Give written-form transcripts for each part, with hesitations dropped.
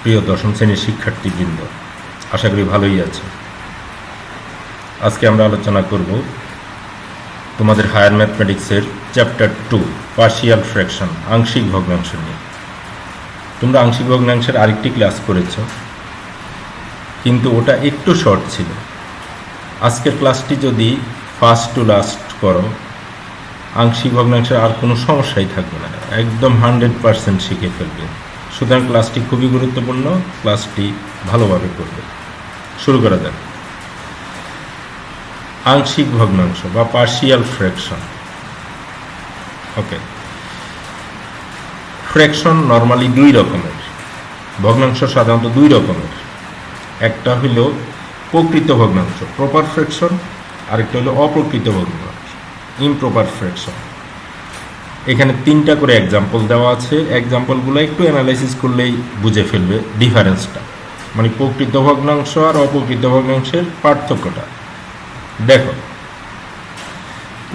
প্রিয় দশম শ্রেণীর শিক্ষার্থীবৃন্দ, আশা করি ভালোই আছে। আজকে আমরা আলোচনা করব তোমাদের হায়ার ম্যাথমেটিক্সের চ্যাপ্টার 2 পার্শিয়াল ফ্র্যাকশন, আংশিক ভগ্নাংশ নিয়ে। তোমরা আংশিক ভগ্নাংশের আরেকটি ক্লাস করেছ, কিন্তু ওটা একটু শর্ট ছিল। আজকের ক্লাসটি যদি ফার্স্ট টু লাস্ট করো, আংশিক ভগ্নাংশের আর কোনো সমস্যাই থাকবে না, একদম 100% শিখে ফেলবে। সুতরাং ক্লাসটি খুবই গুরুত্বপূর্ণ, ক্লাসটি ভালোভাবে করবে। শুরু করা যাক। আংশিক ভগ্নাংশ বা পার্শিয়াল ফ্র্যাকশন। ওকে, ফ্র্যাকশন নর্মালি দুই রকমের, ভগ্নাংশ সাধারণত দুই রকমের। একটা হলো প্রকৃত ভগ্নাংশ, প্রপার ফ্র্যাকশন, আরেকটা হলো অপ্রকৃত ভগ্নাংশ, ইমপ্রপার ফ্র্যাকশন। এখানে তিনটা করে এক্সাম্পল দেওয়া আছে, এক্সাম্পলগুলো একটু অ্যানালাইসিস করলেই বুঝে ফেলবে ডিফারেন্সটা, মানে প্রকৃত ভগ্নাংশ আর অপ্রকৃত ভগ্নাংশের পার্থক্যটা। দেখো,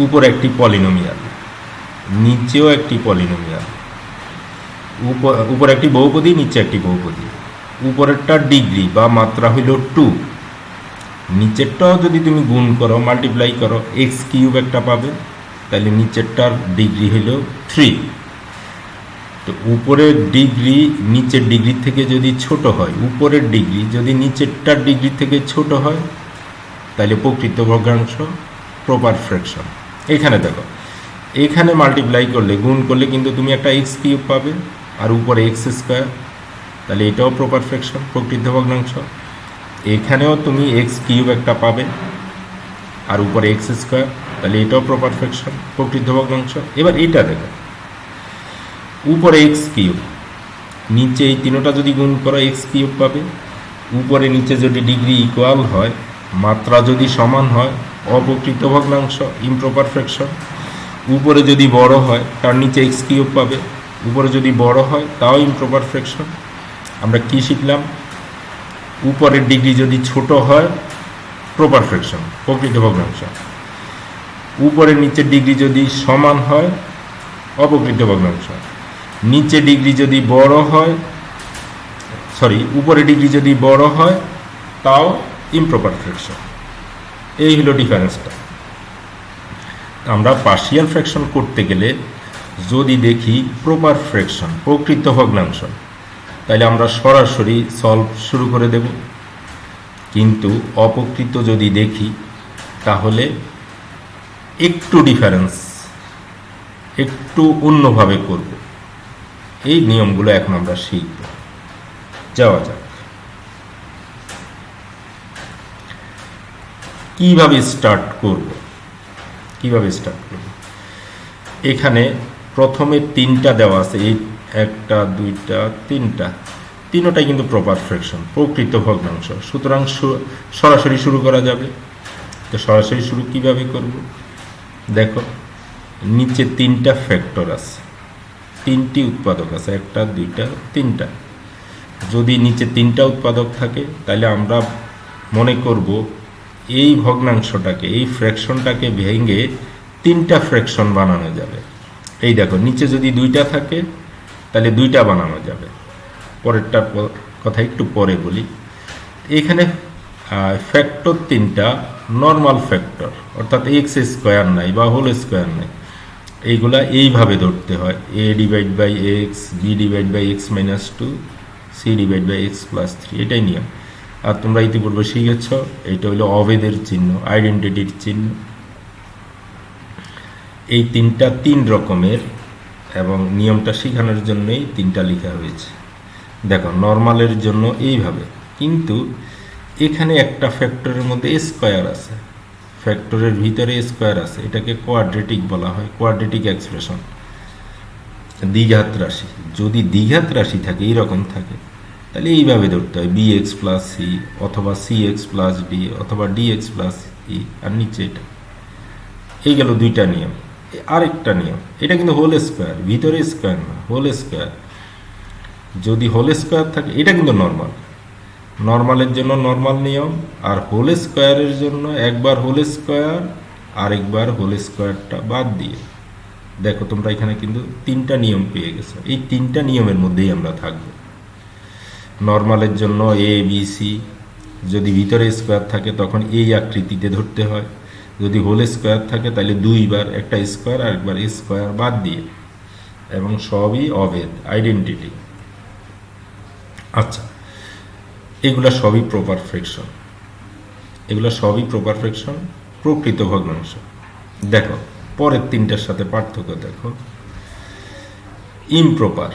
উপর একটি পলিনোমিয়াল, নিচেও একটি পলিনোমিয়াল, উপর একটি বহুপদী, নিচে একটি বহুপদী। উপরেরটা ডিগ্রি বা মাত্রা হইল 2, নিচেরটাও যদি তুমি গুণ করো, মাল্টিপ্লাই করো, এক্স কিউব একটা পাবে, তাহলে নিচেরটার ডিগ্রি হইল 3। তো উপরের ডিগ্রি নিচের ডিগ্রি থেকে যদি ছোট হয়, উপরের ডিগ্রি যদি নিচেরটার ডিগ্রি থেকে ছোট হয়, তাহলে প্রকৃত ভগ্নাংশ, প্রপার ফ্র্যাকশন। এখানে দেখো, এখানে মাল্টিপ্লাই করলে, গুণ করলে কিন্তু তুমি একটা এক্স কিউব পাবে, আর উপরে এক্স স্কোয়ার, তাহলে এটাও প্রপার ফ্র্যাকশন, প্রকৃত ভগ্নাংশ। এখানেও তুমি এক্স কিউব একটা পাবে, আর উপরে এক্স স্কোয়ার, তাহলে এটাও প্রপার ফ্র্যাকশন, প্রকৃত ভগ্নাংশ। এবার এটা দেখো, উপরে এক্স কিউব, নিচে এই তিনটা যদি গুণ করো এক্স কিউব পাবে, উপরে নিচে যদি ডিগ্রি ইকুয়াল হয়, মাত্রা যদি সমান হয়, অপ্রকৃত ভগ্নাংশ, ইমপ্রপার ফ্র্যাকশন। উপরে যদি বড় হয়, তার নিচে এক্স কিউব পাবে, উপরে যদি বড় হয়, তাও ইমপ্রপার ফ্র্যাকশন। আমরা কি শিখলাম? উপরের ডিগ্রি যদি ছোট হয়, প্রপার ফ্র্যাকশন, প্রকৃত ভগ্নাংশ। উপরের নিচের ডিগ্রি যদি সমান হয়, অপ্রকৃত ভগ্নাংশ। নিচে ডিগ্রি যদি বড় হয়, উপরে ডিগ্রি যদি বড় হয়, তাও ইমপ্রপার ফ্র্যাকশন। এই হলো ডিফারেন্সটা। আমরা পার্শিয়াল ফ্র্যাকশন করতে গেলে যদি দেখি প্রপার ফ্র্যাকশন, প্রকৃত ভগ্নাংশ, তাহলে আমরা সরাসরি সলভ শুরু করে দেব। কিন্তু অপ্রকৃত যদি দেখি, তাহলে একটু ডিফারেন্স, একটু অন্যভাবে করব। এই নিয়মগুলো এখন আমরা শিখব। যাওয়া যাক। কিভাবে স্টার্ট করব? এখানে প্রথমে তিনটা দেওয়া আছে, এই একটা, দুইটা, তিনটাই কিন্তু প্রপার ফ্র্যাকশন, প্রকৃত ভগ্নাংশ। সুতরাং সরাসরি শুরু করা যাবে। তো সরাসরি শুরু কিভাবে করব? দেখো, নিচে তিনটা ফ্যাক্টর আছে, তিনটি উৎপাদক আছে, একটা, দুইটা, তিনটা। যদি নিচে তিনটা উৎপাদক থাকে, তাহলে আমরা মনে করব এই ভগ্নাংশটাকে, এই ফ্র্যাকশনটাকে ভেঙে তিনটা ফ্র্যাকশন বানানো যাবে। এই দেখো, নিচে যদি দুইটা থাকে, তাহলে দুইটা বানানো যাবে। পরেরটার কথা একটু পরে বলি। এখানে ফ্যাক্টর তিনটা নর্মাল ফ্যাক্টর, অর্থাৎ এক্স স্কোয়ার নাই বা হোল স্কোয়ার নাই। এইগুলা এইভাবে ধরতে হয়, a divide by x, b divide by x minus 2, c divide by x plus 3, এটাই নিয়ম। আর তোমরা ইতিপূর্বে শিখেছ, এইটা হলো অভেদের চিহ্ন, আইডেন্টিটির চিহ্ন। এই তিনটা তিন রকমের, এবং নিয়মটা শেখানোর জন্যই তিনটা লেখা হয়েছে। দেখো, নর্মালের জন্য এইভাবে, কিন্তু এখানে একটা ফ্যাক্টরের মধ্যে স্কোয়ার আছে, ফ্যাক্টরের ভিতরে স্কোয়ার আছে, এটাকে কোয়াড্রেটিক বলা হয়, কোয়াড্রেটিক এক্সপ্রেশন, দ্বিঘাত রাশি। যদি দ্বিঘাত রাশি থাকে, এইরকম থাকে, তাহলে এইভাবে ধরতে হয়, বি এক্স প্লাস সি, অথবা সি এক্স প্লাস ডি, অথবা ডি এক্স প্লাস ই, আর নিচে এটা। এই গেল দুইটা নিয়ম। আরেকটা নিয়ম, এটা কিন্তু হোল স্কোয়ার, ভিতরে স্কোয়ার না, হোল স্কোয়ার। যদি হোল স্কোয়ার থাকে, এটা কিন্তু নর্মাল, নর্মালের জন্য নর্মাল নিয়ম, আর হোল স্কোয়ারের জন্য একবার হোল স্কোয়ার, আরেকবার হোল স্কোয়ারটা বাদ দিয়ে। দেখো, তোমরা এখানে কিন্তু তিনটা নিয়ম পেয়ে গেছো, এই তিনটা নিয়মের মধ্যেই আমরা থাকবো। নর্মালের জন্য এ বি সি, যদি ভিতরে স্কোয়ার থাকে তখন এই আকৃতিতে ধরতে হয়, যদি হোল স্কোয়ার থাকে তাহলে দুইবার, একটা স্কোয়ার আর একবার স্কোয়ার বাদ দিয়ে, এবং সবই অভেদ, আইডেন্টিটি। আচ্ছা, এগুলা সবই প্রপার ফ্র্যাকশন, এগুলো সবই প্রপার ফ্র্যাকশন, প্রকৃত ভগ্নাংশ। দেখো পরের তিনটার সাথে পার্থক্য দেখো। ইমপ্রপার,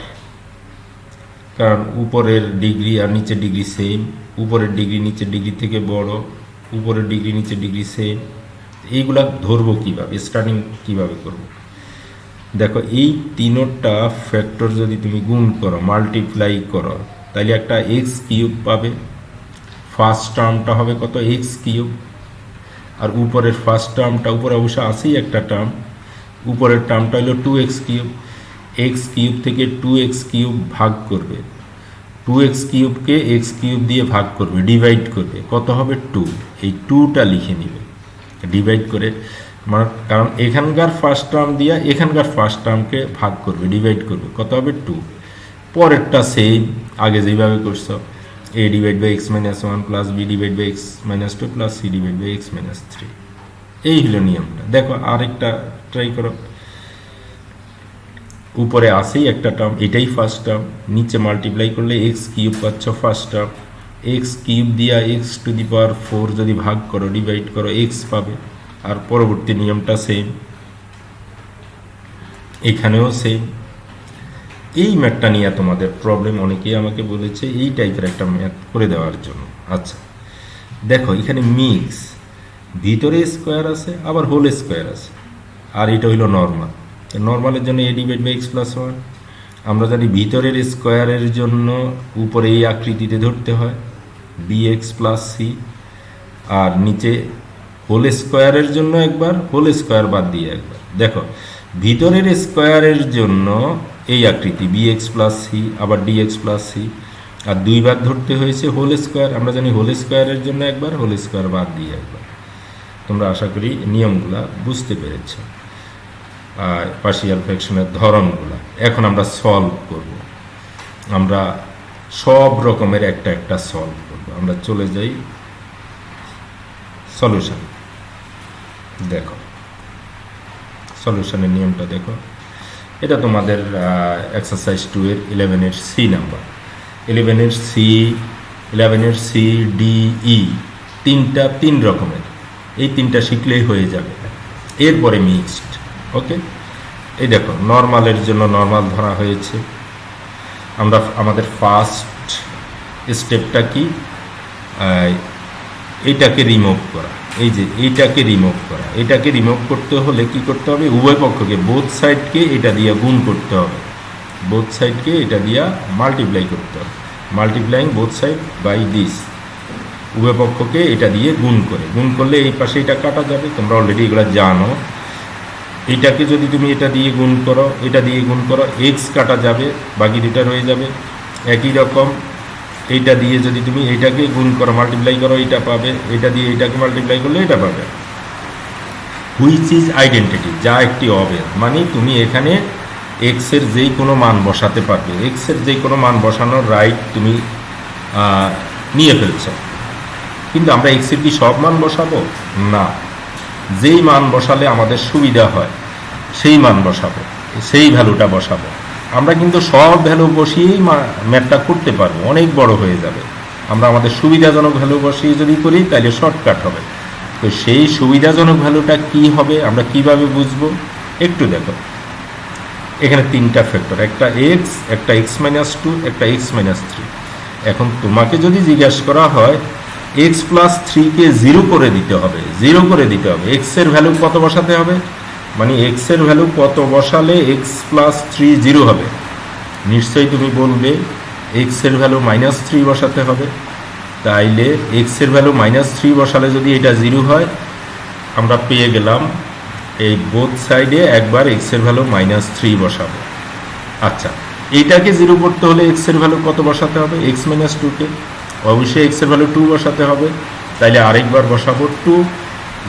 কারণ উপরের ডিগ্রি আর নিচের ডিগ্রি সেম, উপরের ডিগ্রি নিচের ডিগ্রি থেকে বড়, উপরের ডিগ্রি নিচের ডিগ্রি সেম। এইগুলা ধরবো কিভাবে, স্টার্টিং কিভাবে করব? দেখো এই তিনোটা ফ্যাক্টর যদি তুমি গুণ করো, মাল্টিপ্লাই করো, তাহলে একটা এক্স কিউব পাবে। ফার্স্ট টার্মটা হবে কত? X cube. আর উপরের ফার্স্ট টার্মটা, উপরে অবশ্য আছেই একটা টার্ম, উপরের টার্মটা হলো 2x কিউব। এক্স কিউব থেকে 2x কিউব ভাগ করবে, 2x কিউবকে এক্স কিউব দিয়ে ভাগ করবে, ডিভাইড করবে, কত হবে? 2। এই 2টা লিখে নিবে ডিভাইড করে, মানে কারণ এখানকার ফার্স্ট টার্ম দিয়ে এখানকার ফার্স্ট টার্মকে ভাগ করবে, ডিভাইড করবে, কত হবে? 2। পরেরটা সেম, আগে যেভাবে করছো, a divide by x minus 1 plus b divide by x minus 2 plus c divide by x minus 3। এই হলো নিয়মটা। দেখো আরেকটা ট্রাই করো। উপরে আসেই একটা টার্ম, এটাই ফার্স্ট টার্ম, নিচে মাল্টিপ্লাই করলে এক্স কিউব পাচ্ছ ফার্স্ট টার্ম, এক্স কিউব দিয়া এক্স টু দি পাওয়ার 4 যদি ভাগ করো, ডিভাইড করো, এক্স পাবে। আর পরবর্তী নিয়মটা সেম, এখানেও সেম। এই ম্যাথটা নিয়ে তোমাদের প্রবলেম, অনেকেই আমাকে বলেছে এই টাইপের একটা ম্যাথ করে দেওয়ার জন্য। আচ্ছা দেখো এখানে মিক্স, ভিতরে স্কোয়ার আছে আবার হোল স্কোয়ার আছে, আর এটা হইল নর্মাল। নর্মালের জন্য এ ডিভাইড বাই এক্স প্লাস 1। আমরা জানি ভিতরের স্কোয়ারের জন্য উপরে এই আকৃতিতে ধরতে হয়, বি এক্স প্লাস সি। আর নিচে হোল স্কোয়ারের জন্য একবার, হোল স্কোয়ার বাদ দিয়ে একবার। দেখো ভিতরের স্কোয়ারের জন্য এই আকৃতি বি এক্স প্লাস সি, আবার ডি এক্স প্লাস সি, আর দুই ভাগ ধরতে হয়েছে হোল স্কোয়ার। আমরা জানি হোল স্কোয়ারের জন্য একবার, হোল স্কোয়ার বাদ দিয়ে একবার। তোমরা আশা করি নিয়মগুলা বুঝতে পেরেছ, পার্শিয়াল ফ্র্যাকশনের ধরনগুলা। এখন আমরা সলভ করব, আমরা সব রকমের একটা একটা সলভ করব। আমরা চলে যাই সলিউশন। দেখো সলিউশনের নিয়মটা দেখো, এটা তোমাদের এক্সারসাইজ 2 এর 11-এর সি নাম্বার। 11-এর সি ডি ই, তিন রকমের, এই তিনটা শিখলেই হয়ে যাবে। এরপরে মিক্সড। ওকে, এই দেখো নর্মালের জন্য নর্মাল ধরা হয়েছে। আমরা আমাদের ফার্স্ট স্টেপটা কি? এইটাকে রিমুভ করা। এই যে এইটাকে রিমুভ করা, এটাকে রিমুভ করতে হলে কি করতে হবে? উভয় পক্ষকে, বোথ সাইডকে এটা দিয়ে গুণ করতে হবে, বোথ সাইডকে এটা দিয়ে মাল্টিপ্লাই করতে হবে, multiplying both side by this. উভয় পক্ষকে এটা দিয়ে গুণ করলে এই পাশে এটা কাটা যাবে, তোমরা অলরেডি এগুলো জানো। এটাকে যদি তুমি এটা দিয়ে গুণ করো, এটা দিয়ে গুণ করো, এক্স কাটা যাবে, বাকি দুটা রয়ে যাবে। একই রকম এইটা দিয়ে যদি তুমি এইটাকে গুণ করো, মাল্টিপ্লাই করো, এটা পাবে। এটা দিয়ে এটাকে মাল্টিপ্লাই করলে এটা পাবে। হুইচ ইজ আইডেন্টিটি, যা একটি অভেদ, মানে তুমি এখানে এক্সের যেই কোনো মান বসাতে পারবে, এক্সের যেই কোনো মান বসানোর রাইট তুমি নিয়ে ফেলছ। কিন্তু আমরা এক্সের কি সব মান বসাবো? না, যেই মান বসালে আমাদের সুবিধা হয় সেই মান বসাবো, সেই ভ্যালুটা বসাবো। আমরা কিন্তু সব ভ্যালু বসিয়েই ম্যাথটা করতে পারবো, অনেক বড় হয়ে যাবে। আমরা আমাদের সুবিধাজনক ভ্যালু বসিয়ে যদি করি তাহলে শর্টকাট হবে। তো সেই সুবিধাজনক ভ্যালুটা কি হবে, আমরা কিভাবে বুঝবো? একটু দেখো, এখানে তিনটা ফ্যাক্টর, একটা এক্স, একটা এক্স মাইনাস 2, একটা এক্স মাইনাস 3। এখন তোমাকে যদি জিজ্ঞাসা করা হয় এক্স প্লাস 3কে 0 করে দিতে হবে, 0 করে দিতে হবে, এক্সের ভ্যালু কত বসাতে হবে? মানে এক্সের ভ্যালু কত বসালে এক্স প্লাস 3 0 হবে? নিশ্চয়ই তুমি বলবে এক্সের ভ্যালু -3 বসাতে হবে। তাইলে এক্সের ভ্যালু -3 বসালে যদি এটা 0 হয়, আমরা পেয়ে গেলাম এই বোথ সাইডে একবার এক্সের ভ্যালু -3 বসাবো। আচ্ছা, এইটাকে 0 করতে হলে এক্সের ভ্যালু কত বসাতে হবে? এক্স মাইনাস 2কে অবশ্যই এক্সের ভ্যালু 2 বসাতে হবে। তাইলে আরেকবার বসাবো 2।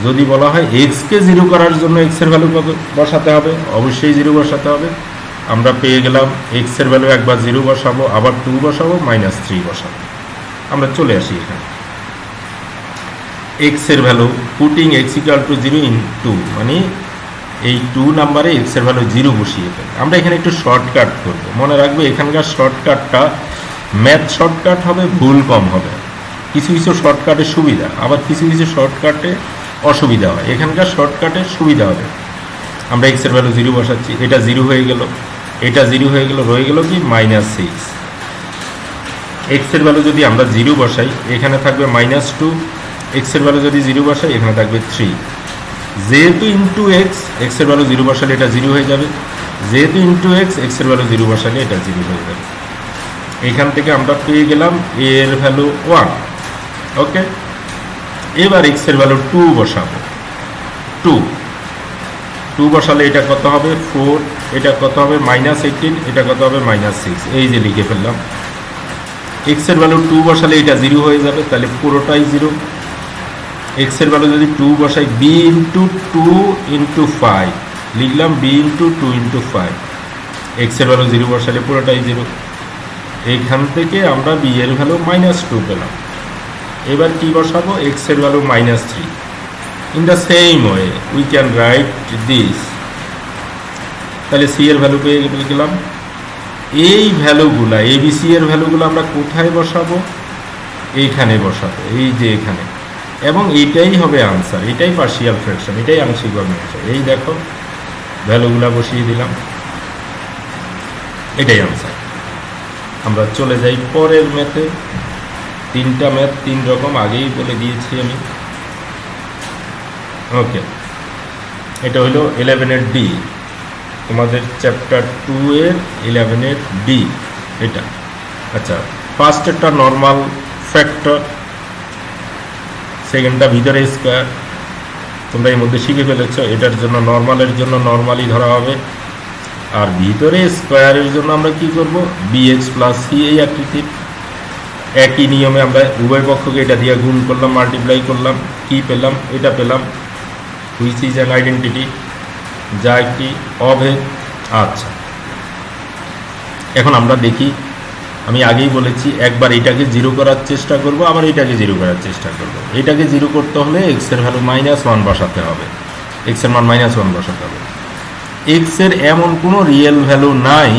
যদি বলা হয় এক্সকে 0 করার জন্য এক্সের ভ্যালু কত বসাতে হবে? অবশ্যই 0 বসাতে হবে। আমরা পেয়ে গেলাম এক্সের ভ্যালু একবার 0 বসাবো, আবার 2 বসাবো, -3 বসাবো। আমরা চলে আসি এখানে এক্সের ভ্যালু পুটিং x = 0 ইন 2, মানে এই 2 নাম্বারে এক্সের ভ্যালু 0 বসিয়ে ফেলে। আমরা এখানে একটু শর্টকাট করব। মনে রাখবে এখানকার শর্টকাটটা ম্যাথ শর্টকাট হবে, ভুল কম হবে। কিছু কিছু শর্টকাটের সুবিধা, আবার কিছু কিছু শর্টকাটে অসুবিধা হয়। এখানকার শর্টকাটের সুবিধা হবে। আমরা এক্সের ভ্যালু 0 বসাচ্ছি, এটা 0 হয়ে গেল, এটা 0 হয়ে গেল, রয়ে গেল কি -6। এক্সের ভ্যালু যদি আমরা 0 বসাই এখানে থাকবে -2, এক্সের ভ্যালু যদি 0 বসাই এখানে থাকবে 3। যেহেতু ইন্টু এক্স, এক্সের ভ্যালু 0 বসালে এটা 0 হয়ে যাবে, যেহেতু ইন্টু এক্স, এক্সের ভ্যালু 0 বসালে এটা 0 হয়ে যাবে। এখান থেকে আমরা পেয়ে গেলাম এ এর ভ্যালু 1। ওকে, এবার এক্সের ভ্যালু 2 বসাবো। 2 বসালে এটা কত হবে 4, এটা কত হবে -18, এটা কত হবে -6। এই যে লিখে ফেললাম। এক্সের ভ্যালু 2 বসালে এটা 0 হয়ে যাবে, তাহলে পুরোটাই 0। এক্সের ভ্যালু যদি 2 বসাই b × 2 × 5 লিখলাম, b × 2 × 5। এক্সের ভ্যালু 0 বসালে পুরোটাই 0। এইখান থেকে আমরা b এর ভ্যালু -2 পেলাম। এবার কি বসাবো, এক্সের value -3। In the same way we can write this. তাহলে সি এর ভ্যালু পেয়ে গেলাম। এই ভ্যালুগুলা ABC এর ভ্যালুগুলো আমরা কোথায় বসাবো, এইখানে বসাবো, এই যে এখানে। এবং এইটাই হবে আনসার, এটাই পার্শিয়াল ফ্র্যাকশন, এটাই আংশিক ভগ্নাংশ। এই দেখো ভ্যালুগুলা বসিয়ে দিলাম, এটাই আনসার। আমরা চলে যাই পরের ম্যাথে। 3টা ম্যাথ 3 রকম, আগেই বলে দিয়েছি আমি। ওকে, এটা হলো 11-এর ডি, তোমাদের চ্যাপ্টার 2 এর 11-এর ডি এটা। আচ্ছা, ফার্স্টেরটা নর্মাল ফ্যাক্টর, সেকেন্ডটা ভিতরে স্কোয়ার। তোমরা এর মধ্যে শিখে ফেলেছ, এটার জন্য নর্মালের জন্য নর্মালি ধরা হবে, আর ভিতরে স্কোয়ারের জন্য আমরা কি করব, bx + c। এই আকৃতির একই নিয়মে আমরা উভয় পক্ষকে এটা দিয়ে গুণ করলাম, মাল্টিপ্লাই করলাম, কি পেলাম, এটা পেলাম, হুইচ ইজ অ্যান আইডেন্টিটি, যা একটি অভেদ। আচ্ছা, এখন আমরা দেখি, আমি আগেই বলেছি একবার এটাকে 0 করার চেষ্টা করব, আবার এটাকে 0 করার চেষ্টা করব। এটাকে 0 করতে হলে এক্সের ভ্যালু -1 বসাতে হবে, এক্সের মান -1 বসাতে হবে। এক্সের এমন কোনো রিয়েল ভ্যালু নাই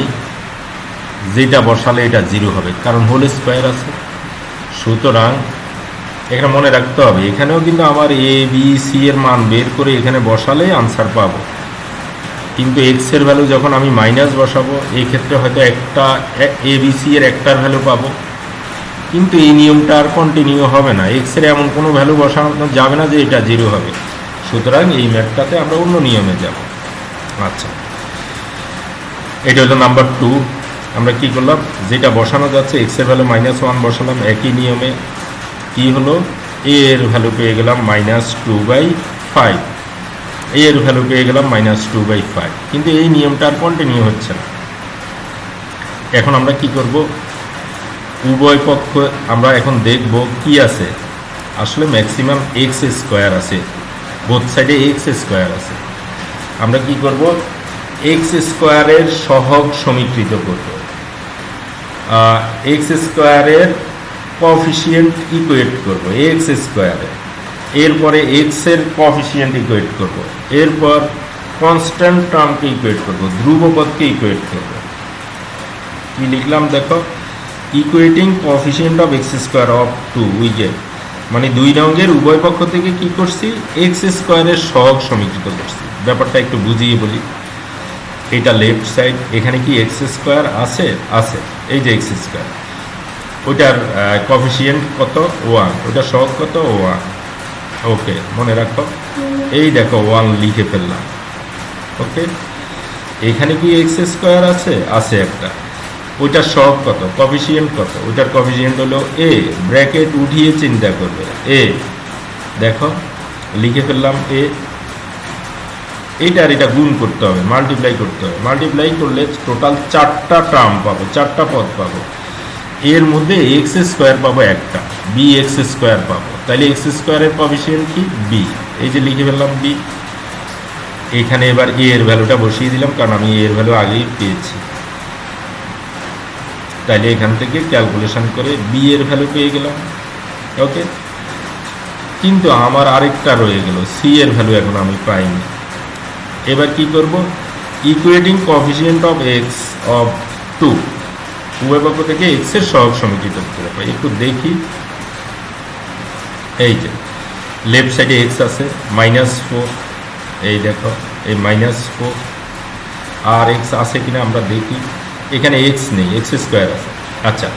যেটা বসালে এটা 0 হবে, কারণ হোল স্কোয়ার আছে। সুতরাং এখানে মনে রাখতে হবে, এখানেও কিন্তু আমার ABC এর মান বের করে এখানে বসালে আনসার পাবো, কিন্তু এক্সের ভ্যালু যখন আমি মাইনাস বসাবো, এই ক্ষেত্রে হয়তো একটা ABC এর একটার ভ্যালু পাবো, কিন্তু এই নিয়মটা আর কন্টিনিউ হবে না। এক্সের এমন কোনো ভ্যালু বসানো যাবে না যে এটা 0 হবে। সুতরাং এই ম্যাথটাতে আমরা অন্য নিয়মে যাব। আচ্ছা, এটা হলো নাম্বার 2। আমরা কি করলাম, যেটা বসানো যাচ্ছে এক্সের ভ্যালু -1 বসালাম, একই নিয়মে কি হলো, এ এর ভ্যালু পেয়ে গেলাম -2/5, এর ভ্যালু পেয়ে গেলাম -2/5, কিন্তু এই নিয়মটা আর কন্টিনিউ হচ্ছে না। এখন আমরা কি করব, উভয় পক্ষ আমরা এখন দেখব কি আছে। আসলে ম্যাক্সিমাম x² আছে, বোথ সাইডে x² আছে। আমরা কি করব, x² এর সহগ সমীকৃত করব, x² এর কোএফিসিয়েন্ট ইকুয়েট করব x², এরপরে x এর কোএফিসিয়েন্ট ইকুয়েট করব, এরপর কনস্ট্যান্ট টার্মকে ইকুয়েট করব, ধ্রুবপদকে ইকুয়েট করব। কি লিখলাম দেখো, equating coefficient of x² of 2 we get, মানে 2 রঙের উভয় পক্ষ থেকে কি করছি, x² এর সহগ সমীকৃত করছি। ব্যাপারটা একটু বুঝিয়ে বলি। এটা লেফট সাইড, এখানে কি x² আছে, আছে, এই যে x², ওইটার কোএফিসিয়েন্ট কত 1, ওইটার সহগ কত 1। ওকে, মনে রাখো, এই দেখো 1 লিখে ফেললাম। ওকে, এখানে কি x² আছে, আছে একটা, ওইটার সহগ কত, কোএফিসিয়েন্ট কত, ওইটার কোএফিসিয়েন্ট হলো a, ব্র্যাকেট উঠিয়ে চিন্তা করবে a, দেখো লিখে ফেললাম a। এইটা আর এটা গুণ করতে হবে, মাল্টিপ্লাই করতে হবে, মাল্টিপ্লাই করলে টোটাল 4টা টার্ম পাবো, 4টা পদ পাবো। এর মধ্যে x² পাবো একটা, bx² পাবো, তাহলে x² এর কোএফিসিয়েন্ট কি b, এই যে লিখে ফেললাম b। এখানে এবার এ এর ভ্যালুটা বসিয়ে দিলাম, কারণ আমি এ এর ভ্যালু আগেই পেয়েছি। তাইলে এখান থেকে ক্যালকুলেশন করে বি এর ভ্যালু পেয়ে গেলাম। ওকে, কিন্তু আমার আরেকটা রয়ে গেল, সি এর ভ্যালু এখন আমি পাইনি। এবার কি করব, equating coefficient of x of 2, উভয় পক্ষ থেকে এক্স এর সহগ সমীকৃত করে পাই। একটু দেখি, এই যে লেফট সাইডে এক্স আছে -4, এই দেখো এই -4, আর এক্স আছে কিনা আমরা দেখি। এখানে এক্স নেই, এক্স স্কোয়ার আছে। আচ্ছা,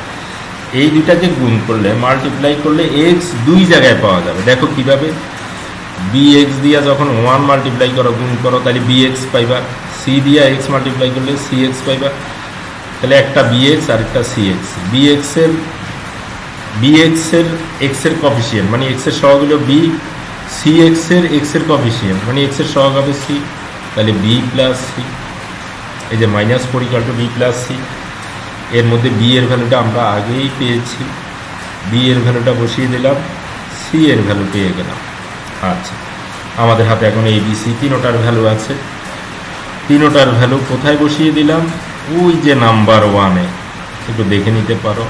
এই দুটাকে গুণ করলে, মাল্টিপ্লাই করলে এক্স দুই জায়গায় পাওয়া যাবে। দেখো কিভাবে, বি এক্স দিয়া যখন 1 মাল্টিপ্লাই করো, গুণ করো, তাহলে বি এক্স পাইবা। সি দিয়া এক্স মাল্টিপ্লাই করলে সি এক্স পাইবা। তাহলে একটা বি এক্স আর একটা সি এক্স। বি এক্সের এক্সের কফিসিয়েন্ট মানে এক্সের সহগ হলো বি, সি এক্সের কফিসিয়েন্ট মানে এক্সের সহগ হবে সি, তাহলে বি প্লাস সি। এই যে -4 = বি প্লাস সি, এর মধ্যে বি এর ভ্যালুটা আমরা আগেই পেয়েছি, বি এর ভ্যালুটা বসিয়ে দিলাম, সি এর ভ্যালু পেয়ে গেলাম। আচ্ছা, আমাদের হাতে এখন এ বি সি তিনোটার ভ্যালু আছে। তিনোটার ভ্যালু কোথায় বসিয়ে দিলাম, ওই যে নাম্বার 1-এ, একটু দেখে নিতে পারো,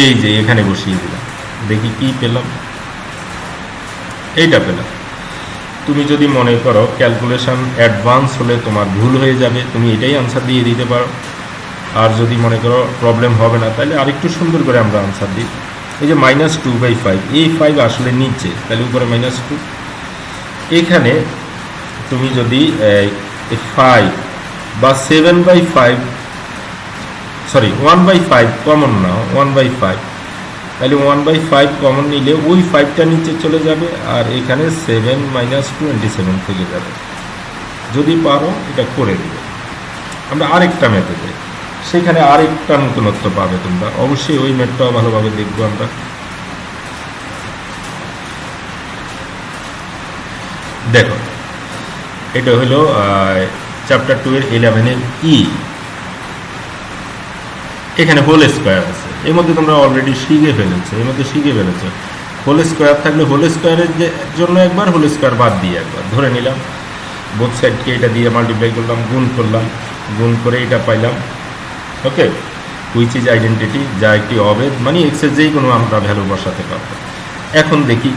এই যে এখানে বসিয়ে দিলাম। দেখি কি পেলাম, এইটা পেলাম। তুমি যদি মনে করো ক্যালকুলেশন অ্যাডভান্স হলে তোমার ভুল হয়ে যাবে, তুমি এটাই আনসার দিয়ে দিতে পারো। আর যদি মনে করো প্রবলেম হবে না, তাহলে আরেকটু সুন্দর করে আমরা আনসার দিই। এই যে -2/5, এই 5 আসলে নিচে, তাহলে উপরে -2। এখানে তুমি যদি 5 বা 7/5, সরি 1/5 কমন নাও, 1/5, তাহলে 1/5 কমন নিলে ওই 5টা নিচে চলে যাবে, আর এখানে 7 - 27 থেকে যাবে। যদি পারো এটা করে দিবে। আমরা আরেকটা মেথডে, সেখানে আরেকটা নতুনত্ব পাবে তোমরা, অবশ্যই ওই ম্যাথটাও ভালোভাবে দেখবো আমরা। দেখো, এটা হলো চ্যাপ্টার 2 এর 11-এর ই। এখানে হোল স্কোয়ার আছে, এর মধ্যে তোমরা অলরেডি শিখে ফেলেছো। হোল স্কোয়ার থাকলে হোল স্কোয়ারের জন্য একবার, হোল স্কোয়ার বাদ দিয়ে একবার ধরে নিলাম। বোথ সাইডকে এটা দিয়ে মাল্টিপ্লাই করলাম, গুণ করে এটা পাইলাম। ওকে, হুইচ ইজ আইডেন্টিটি, যা একটি অবেদ, মানে এক্সের যেই কোনো আমরা ভ্যালু বসাতে পারবো। এখন দেখি,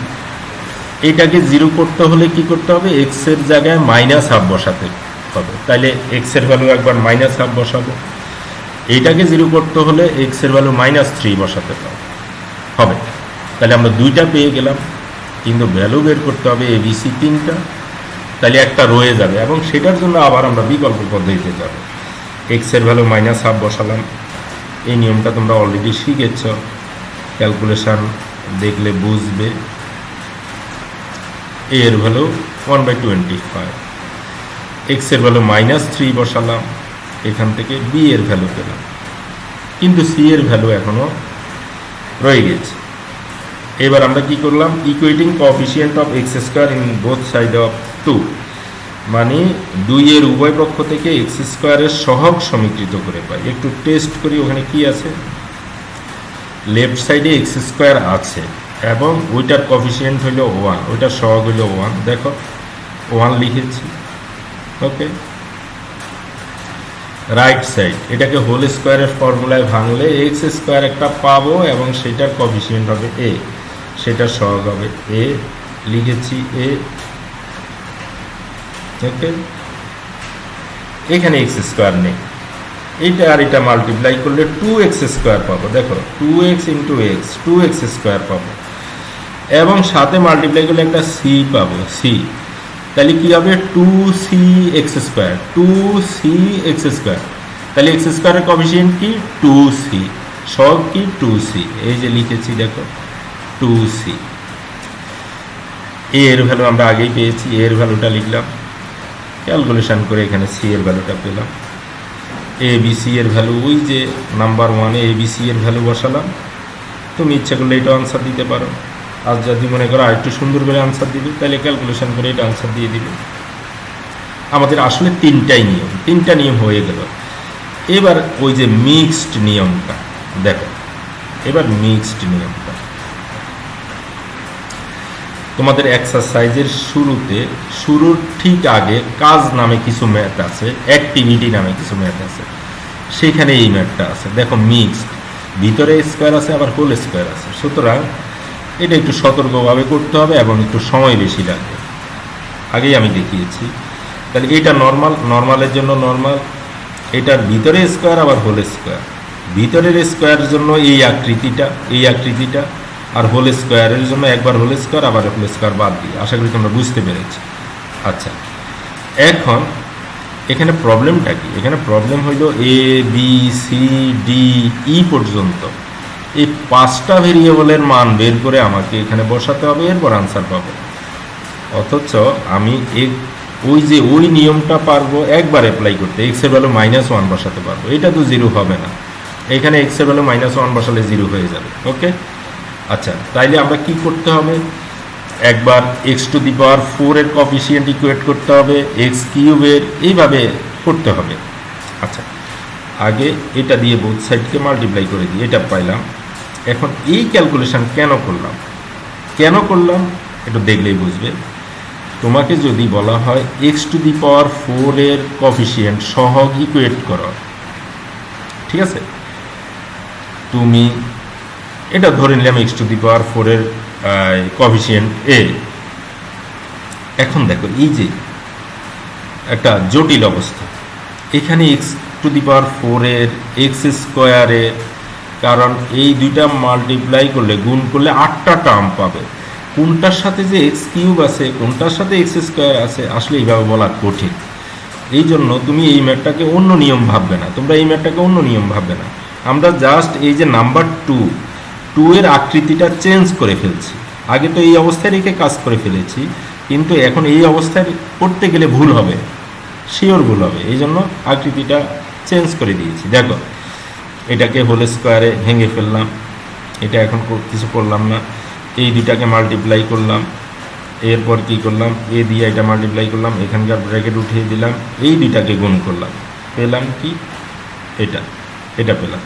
এটাকে 0 করতে হলে কি করতে হবে, এক্সের জায়গায় -1/2 বসাতে হবে। তাইলে এক্সের ভ্যালু একবার -1/2 বসাবো। এইটাকে 0 করতে হলে এক্সের ভ্যালু -3 বসাতে হবে। তাহলে আমরা দুইটা পেয়ে গেলাম, কিন্তু ভ্যালু বের করতে হবে এ বি সি 3টা, তাহলে একটা রয়ে যাবে, এবং সেটার জন্য আবার আমরা বিকল্প পদ্ধতিতে যাব। এক্সের ভ্যালু -1/2 বসালাম। এই নিয়মটা তোমরা অলরেডি শিখেছ, ক্যালকুলেশন দেখলে বুঝবে। এ এর ভ্যালু 1/25, এক্সের ভ্যালু -3 বসালাম, এখান থেকে বি এর ভ্যালু পেলাম, কিন্তু সি এর ভ্যালু এখনো রয়ে গেছে। এবার আমরা কি করলাম, equating coefficient of x square in both side of 2, মানে 2 এর উভয় পক্ষ থেকে এক্স স্কোয়ারের সহগ সমীকৃত করে পাই। একটু টেস্ট করি, ওখানে কি আছে। লেফট সাইডে এক্স স্কোয়ার আছে এবং ওইটার কোএফিসিয়েন্ট হইল 1, ওইটার সহগ হইল 1। দেখো 1 লিখেছি। ওকে, রাইট সাইড, এটাকে হোল স্কোয়ারের ফর্মুলায় ভাঙলে এক্স স্কোয়ার একটা পাবো, এবং সেটার কোএফিসিয়েন্ট হবে এ, সেটার সহগ হবে এ, লিখেছি এ। ওকে, এখানে এক্স স্কোয়ার নেই, এইটা আর এটা মাল্টিপ্লাই করলে 2x স্কোয়ার পাবো। দেখো 2x × x, 2x স্কোয়ার পাবো, এবং সাথে মাল্টিপ্লাই করলে একটা সি পাবো, সি। তাহলে কি হবে, 2cx স্কোয়ার, 2cx স্কোয়ার। তাহলে এক্স স্কোয়ারের কোএফিসিয়েন্ট কি, 2c, সহগ কি 2c, এই যে লিখেছি দেখো 2c। এ এর ভ্যালু আমরা আগেই পেয়েছি, এ এর ভ্যালুটা লিখলাম, ক্যালকুলেশন করে এখানে সি এর ভ্যালুটা পেলাম। এ বি সি এর ভ্যালু, ওই যে নাম্বার 1-এ এ বি সি এর ভ্যালু বসালাম। তুমি ইচ্ছা করলে এটা আনসার দিতে পারো, আর যদি মনে করো আরেকটু সুন্দর করে আনসার দিবে, তাহলে ক্যালকুলেশন করে এটা আনসার দিয়ে দিবে। আমাদের আসলে 3টা নিয়ম হয়ে গেল। এবার ওই যে মিক্সড নিয়মটা দেখো, এবার মিক্সড নিয়মটা তোমাদের এক্সারসাইজের শুরুর ঠিক আগে কাজ নামে কিছু ম্যাথ আছে, অ্যাক্টিভিটি নামে কিছু ম্যাথ আছে, সেখানে এই ম্যাথটা আছে। দেখো মিক্সড, ভিতরে স্কোয়ার আছে আবার হোল স্কোয়ার আছে, সুতরাং এটা একটু সতর্কভাবে করতে হবে এবং একটু সময় বেশি লাগবে, আগেই আমি দেখিয়েছি। তাহলে এটা নর্মালের জন্য নর্মাল, এটার ভিতরে স্কোয়ার আবার হোল স্কোয়ার, ভিতরের স্কোয়ারের জন্য এই আকৃতিটা, আর হোল স্কোয়ারের জন্য একবার হোল স্কোয়ার আবার হোল স্কোয়ার বাদ দিই। আশা করি তোমরা বুঝতে পেরেছি। আচ্ছা, এখন এখানে প্রবলেমটা কি? এখানে প্রবলেম হইল এ বি সি ডি ই পর্যন্ত এই 5টা ভেরিয়েবলের মান বের করে আমাকে এখানে বসাতে হবে, এরপর আনসার পাবো। অথচ আমি ওই নিয়মটা পারবো একবার অ্যাপ্লাই করতে, এক্সের ভ্যালু -1 বসাতে পারবো, এটা তো 0 হবে না। এখানে এক্সের ভ্যালু -1 বসালে 0 হয়ে যাবে। ওকে, আচ্ছা, তাইলে আমরা কি করতে হবে? একবার x⁴ এর কোএফিসিয়েন্ট ইকুয়েট করতে হবে x³ এর, এইভাবে করতে হবে। আচ্ছা, আগে এটা দিয়ে বোথ সাইডকে মাল্টিপ্লাই করে দিই, এটা পাইলাম। এখন এই ক্যালকুলেশন কেন করলাম একটু দেখলেই বুঝবে। তোমাকে যদি বলা হয় x⁴ এর কোএফিসিয়েন্ট সহগ ইকুয়েট করো, ঠিক আছে, তুমি এটা ধরে নিলাম x⁴ এর কোএফিসিয়েন্ট এ। এখন দেখো এই যে একটা জটিল অবস্থা, এখানে x⁴ এর x², কারণ এই দুইটা মাল্টিপ্লাই করলে, গুণ করলে 8টা টার্ম পাবে। কোনটার সাথে যে x³ আছে, কোনটার সাথে x² আছে, আসলে এইভাবে বলা কঠিন। এই জন্য তুমি এই ম্যাথটাকে অন্য নিয়ম ভাববে না, আমরা জাস্ট এই যে নাম্বার 2 এর আকৃতিটা চেঞ্জ করে ফেলছি। আগে তো এই অবস্থায় রেখে কাজ করে ফেলেছি, কিন্তু এখন এই অবস্থায় করতে গেলে ভুল হবে, শিওর ভুল হবে, এই জন্য আকৃতিটা চেঞ্জ করে দিয়েছি। দেখো, এটাকে হোল স্কোয়ারে ভেঙে ফেললাম, এটা এখন কিছু করলাম না, এই দুটাকে মাল্টিপ্লাই করলাম, এরপর কি করলাম, এ দিয়ে এটা মাল্টিপ্লাই করলাম, এখানকার ব্র্যাকেট উঠিয়ে দিলাম, এই দুটাকে গুণ করলাম, পেলাম কি এটা পেলাম।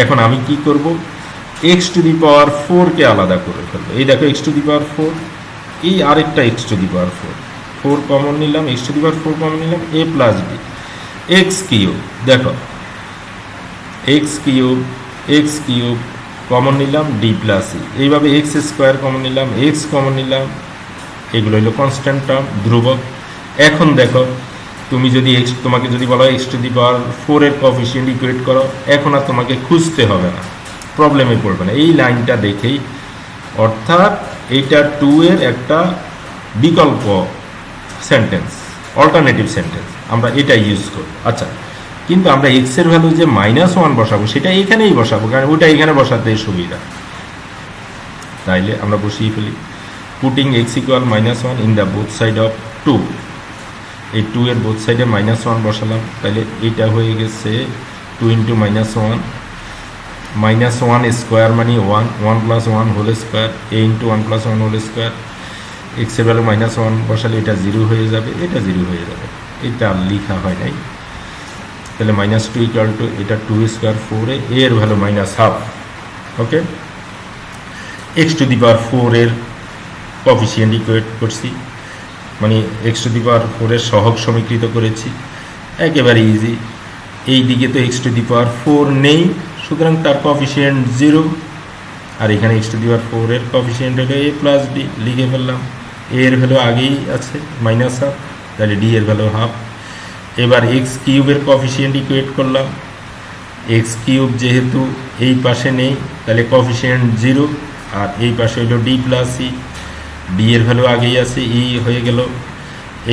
এখন আমি কি করব? x⁴ কে আলাদা করে ফেলবো। এই দেখো x⁴, এই আরেকটা x⁴ কমন নিলাম, x⁴ কমন নিলাম, a + b, x³ দেখো x³ কমন নিলাম, d + e, এইভাবে x² কমন নিলাম, x কমন নিলাম, এগুলো হলো কনস্ট্যান্ট টার্ম, ধ্রুবক। এখন দেখো, তোমাকে যদি বলা হয় x⁴ এর কোএফিসিয়েন্ট ইকুয়েট করো, এখন আর তোমাকে খুঁজতে হবে না, প্রবলেমে পড়বে না, এই লাইনটা দেখেই, অর্থাৎ এইটা 2 এর একটা বিকল্প সেন্টেন্স, অল্টারনেটিভ সেন্টেন্স, আমরা এটা ইউজ করব। আচ্ছা, কিন্তু আমরা x এর ভ্যালু যে -1 বসাবো, সেটা এখানেই বসাবো, কারণ ওইটা এখানে বসাতে সুবিধা। তাইলে আমরা বসিয়ে ফেলি, putting x = -1 in the both side of 2, এই 2 এর বোথ সাইডে -1 বসালাম, তাহলে এটা হয়ে গেছে 2 × -1, -1² মানে 1, 1 + 1 whole square, a × 1 + 1 whole square, x এর ভ্যালু -1 বসালে এটা 0 হয়ে যাবে, এটা 0 হয়ে যাবে, এটা লেখা হয় নাই। তাহলে -2 = এটা 2² এর ভ্যালু -1/2। ওকে, x⁴ এর কোএফিসিয়েন্ট ইকুয়েট করছি, মানে x⁴ এর সহগ সমীকৃত করেছি, একেবারে ইজি। এই দিকে তো x⁴ নেই, সুতরাং তার কোএফিসিয়েন্ট 0, আর এখানে x⁴ এর কোএফিসিয়েন্ট হলো a + d, লিখে ফেললাম। a এর ভ্যালু আগেই আছে -1/2, তাহলে d এর ভ্যালু 1/2। এবার x³ এর কোএফিসিয়েন্ট ইকুয়েট করলাম, x³ যেহেতু এই পাশে নেই, তাহলে কোএফিসিয়েন্ট 0, আর এই পাশে হলো d + e, d এর ভ্যালু আগেই আছে, e হয়ে গেল।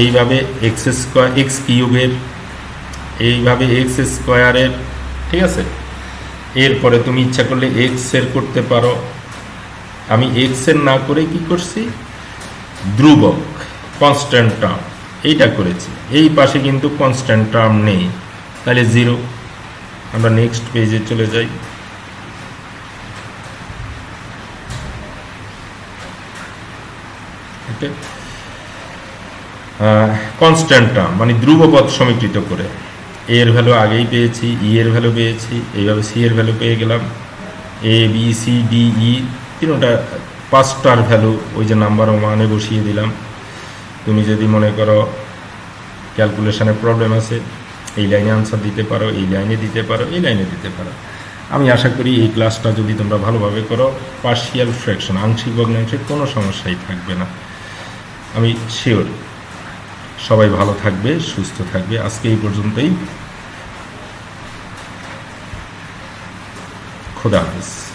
এইভাবে x³ এর, এইভাবে x² এর, ঠিক আছে। এরপরে তুমি ইচ্ছা করলে x এর করতে পারো, আমি x এর না করে কি করছি, ধ্রুবক কনস্ট্যান্ট টার্ম এইটা করেছি। এই পাশে কিন্তু কনস্ট্যান্ট টার্ম নেই, তাহলে 0। আমরা নেক্সট পেজে চলে যাই। কনস্ট্যান্ট টার্ম মানে ধ্রুবপদ সমীকৃত করে, a এর ভ্যালু আগেই পেয়েছি, e এর ভ্যালু পেয়েছি, এইভাবে c এর ভ্যালু পেয়ে গেলাম, a b c d e তিনটা পাঁচটার ভ্যালু ওই যে নাম্বার ওয়ানে বসিয়ে দিলাম। তুমি যদি মনে করো ক্যালকুলেশনের প্রবলেম আছে, এই লাইনে আনসার দিতে পারো, এই লাইনে দিতে পারো, এই লাইনে দিতে পারো। আমি আশা করি এই ক্লাসটা যদি তোমরা ভালোভাবে করো, পার্শিয়াল ফ্র্যাকশন আংশিক ভগ্নাংশের কোনো সমস্যাই থাকবে না, আমি শিওর। সবাই ভালো থাকবে, সুস্থ থাকবে। আজকে এই পর্যন্তই। খোদা হাফেজ।